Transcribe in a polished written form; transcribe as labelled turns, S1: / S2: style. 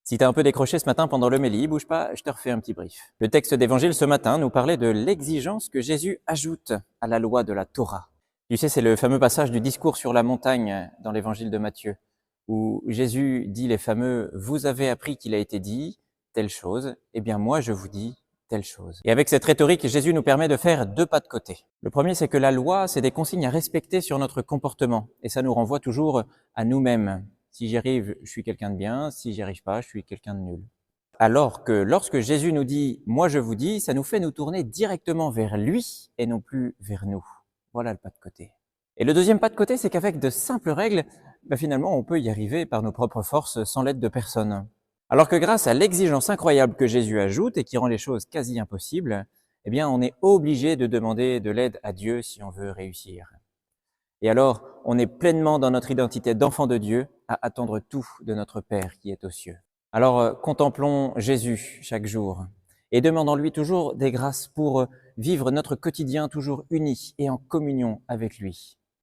S1: Si tu as un peu décroché ce matin pendant l'homélie, bouge pas, je te refais un petit brief. Le texte d'évangile ce matin nous parlait de l'exigence que Jésus ajoute à la loi de la Torah. Tu sais, c'est le fameux passage du discours sur la montagne dans l'évangile de Matthieu, où Jésus dit les fameux « Vous avez appris qu'il a été dit telle chose, eh bien moi je vous dis telle chose ». Et avec cette rhétorique, Jésus nous permet de faire deux pas de côté. Le premier, c'est que la loi, c'est des consignes à respecter sur notre comportement, et ça nous renvoie toujours à nous-mêmes. Si j'y arrive, je suis quelqu'un de bien. Si j'y arrive pas, je suis quelqu'un de nul. Alors que lorsque Jésus nous dit « moi je vous dis », ça nous fait nous tourner directement vers lui et non plus vers nous. Voilà le pas de côté. Et le deuxième pas de côté, c'est qu'avec de simples règles, finalement, on peut y arriver par nos propres forces sans l'aide de personne. Alors que grâce à l'exigence incroyable que Jésus ajoute et qui rend les choses quasi impossibles, eh bien, on est obligé de demander de l'aide à Dieu si on veut réussir. Et alors, on est pleinement dans notre identité d'enfant de Dieu à attendre tout de notre Père qui est aux cieux. Alors, contemplons Jésus chaque jour et demandons-lui toujours des grâces pour vivre notre quotidien toujours unis et en communion avec lui.